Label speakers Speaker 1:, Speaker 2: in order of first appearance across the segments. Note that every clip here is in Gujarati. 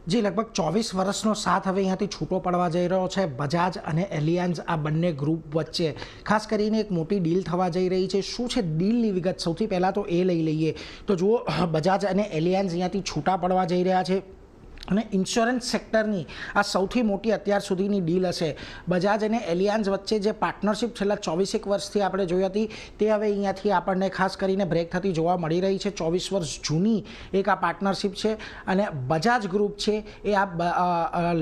Speaker 1: જે લગભગ 24 વર્ષનો સાથ હવે અહીંયાથી છૂટો પડવા જઈ રહ્યો છે બજાજ અને એલિયાન્ઝ આ બંને ગ્રુપ વચ્ચે. ખાસ કરીને એક મોટી ડીલ થવા જઈ રહી છે. શું છે ડીલની વિગત? સૌથી પહેલાં તો એ લઈ લઈએ તો જુઓ, બજાજ અને એલિયાન્ઝ અહીંયાથી છૂટા પડવા જઈ રહ્યા છે અને ઇન્સ્યોરન્સ સેક્ટરની આ સૌથી મોટી અત્યાર સુધીની ડીલ હશે. બજાજ અને એલિયાન્ઝ વચ્ચે જે પાર્ટનરશિપ છેલ્લા 24 વર્ષથી આપણે જોઈ હતી તે હવે અહીંયાથી આપણને ખાસ કરીને બ્રેક થતી જોવા મળી રહી છે. 24 વર્ષ જૂની એક આ પાર્ટનરશિપ છે અને બજાજ ગ્રુપ છે એ આ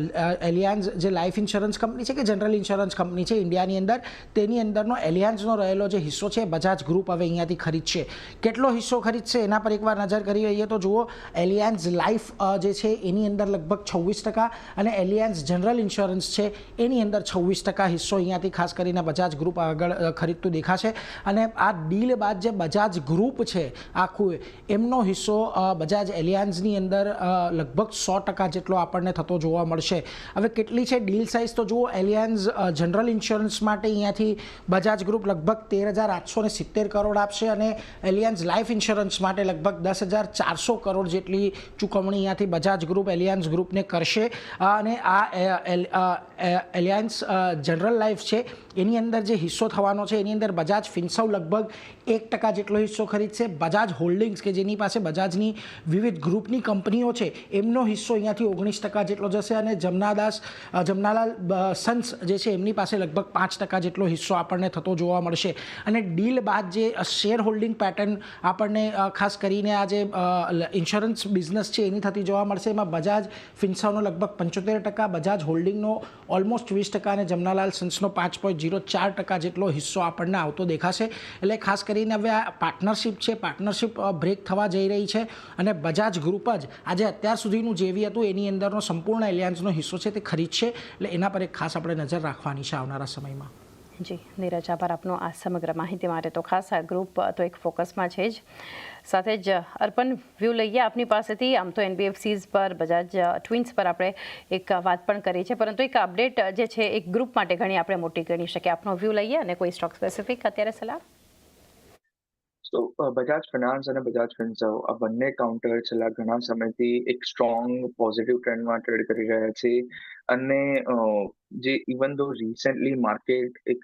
Speaker 1: એલિયાન્ઝ જે લાઈફ ઇન્સ્યોરન્સ કંપની છે કે જનરલ ઇન્સ્યોરન્સ કંપની છે ઇન્ડિયાની અંદર, તેની અંદરનો એલિયાન્ઝનો રહેલો જે હિસ્સો છે બજાજ ગ્રુપ હવે અહીંયાથી ખરીદશે. કેટલો હિસ્સો ખરીદશે એના પર એકવાર નજર કરી લઈએ તો જુઓ, એલિયાન્ઝ લાઈફ જે છે એની અંદર લગભગ 26% અને એલિયાન્ઝ જનરલ ઇન્સ્યોરન્સ છે એની અંદર 26% હિસ્સો અહીંયાથી ખાસ કરીને બજાજ ગ્રુપ આગળ ખરીદતું દેખાશે. અને આ ડીલ બાદ જે બજાજ ગ્રુપ છે આખું, એમનો હિસ્સો બજાજ એલિયાન્ઝની અંદર લગભગ 100% જેટલો આપણને થતો જોવા મળશે. હવે કેટલી છે ડીલ સાઇઝ તો જુઓ, એલિયાન્ઝ જનરલ ઇન્સ્યોરન્સ માટે અહીંયાથી બજાજ ગ્રુપ લગભગ 13,870 કરોડ આપશે અને એલિયાન્ઝ લાઈફ ઇન્સ્યોરન્સ માટે લગભગ 10,400 કરોડ જેટલી ચૂકવણી અહીંયાથી બજાજ ગ્રુપ એલિયાન્ઝ ગ્રુપને કરશે. અને આ એલિયાન્ઝ જનરલ લાઈફ છે એની અંદર જે હિસ્સો થવાનો છે એની અંદર બજાજ ફિન્સર્વ લગભગ 1% જેટલો હિસ્સો ખરીદશે. બજાજ હોલ્ડિંગ્સ કે જેની પાસે બજાજની વિવિધ ગ્રુપની કંપનીઓ છે એમનો હિસ્સો અહીંયાથી 19% જેટલો જશે અને જમનાલાલ સન્સ જે છે એમની પાસે લગભગ 5% જેટલો હિસ્સો આપણને થતો જોવા મળશે. અને ડીલ બાદ જે શેર હોલ્ડિંગ પેટર્ન આપણને ખાસ કરીને આ જે ઇન્સ્યોરન્સ બિઝનેસ છે એની થતી જોવા મળશે. એમાં બજાજ ફિન્સર્વનો લગભગ 75%, બજાજ હોલ્ડિંગનો ઓલમોસ્ટ 20% અને જમનાલાલ સન્સનો 5.04% જેટલો હિસ્સો આપણને આવતો દેખાશે. એટલે ખાસ કરીને હવે આ પાર્ટનરશિપ બ્રેક થવા જઈ રહી છે અને બજાજ ગ્રુપ જ આજે અત્યાર સુધીનું જેવી હતું એની અંદરનો સંપૂર્ણ એલિયાન્સનો હિસ્સો છે તે ખરીદશે. એટલે એના પર એક ખાસ આપણે નજર રાખવાની છે આવનારા સમયમાં.
Speaker 2: જી નીરજ, આભાર આપનો આ સમગ્ર માહિતી માટે. તો ખાસ આ ગ્રુપ તો એક ફોકસમાં છે જ. સાથે જ અર્પણ, વ્યૂ લઈએ આપની પાસેથી. આમ તો એનબીએફસીઝ પર, બજાજ ટ્વિન્સ પર આપણે એક વાત પણ કરી છે, પરંતુ એક અપડેટ જે છે એક ગ્રુપ માટે ઘણી આપણે મોટી ગણી શકીએ. આપનો વ્યૂ લઈએ અને કોઈ સ્ટોક સ્પેસિફિક અત્યારે સલાહ?
Speaker 3: તો બજાજ ફિનાન્સ અને બજાજ ફિન્સર્વ આ બંને કાઉન્ટર છેલ્લા ઘણા સમયથી એક સ્ટ્રોંગ પોઝિટિવ ટ્રેન્ડમાં ટ્રેડ કરી રહ્યા છે. અને જે ઇવન ધો રિસેન્ટલી માર્કેટ એક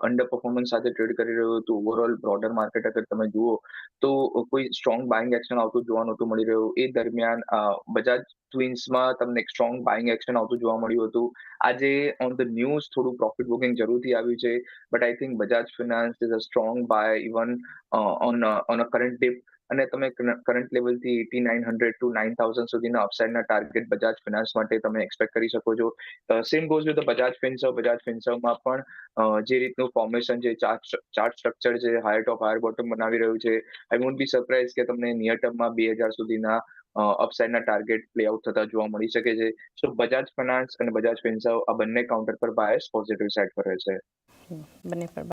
Speaker 3: અંડર પરફોર્મન્સ સાથે ટ્રેડ કરી રહ્યું હતું, ઓવરઓલ બ્રોડર માર્કેટ અગર તમે જુઓ તો કોઈ સ્ટ્રોંગ બાઇંગ એક્શન આવતું જોવા નહોતું મળી રહ્યું. એ દરમિયાન બજાજ ટ્વિન્સમાં તમને એક સ્ટ્રોંગ બાઇંગ એક્શન આવતું જોવા મળ્યું હતું. આજે ઓન ધ ન્યૂઝ થોડું પ્રોફિટ બુકિંગ જરૂરથી આવ્યું છે, but I think Bajaj Finance is a strong buy even on a current dip. અને તમે કરંટ લેવલથી 8,900 ટુ 9,000 સુધીના અપસાઇડના ટાર્ગેટ બજાજ ફિનાન્સ માટે તમે એક્સપેક્ટ કરી શકો છો. Same goes with Bajaj Finserv. Bajaj ફિન્સર્વમાં પણ જે રીતનું ફોર્મેશન છે, ચાર્ટ સ્ટ્રક્ચર છે, હાયર ટોપ હાયર બોટમ બનાવી રહ્યું છે, આઈ વોન્ટ બી સરપ્રાઇઝ કે તમને નિયર ટર્મમાં 2,000 સુધીના અપસાઇડના ટાર્ગેટ પ્લે આઉટ થતા જોવા મળી શકે છે. સો બજાજ ફિનાન્સ અને બજાજ ફિન્સર્વ આ બંને કાઉન્ટર પર બાયસ પોઝિટિવ સાઇડ પર રહે છે.
Speaker 2: બંને પર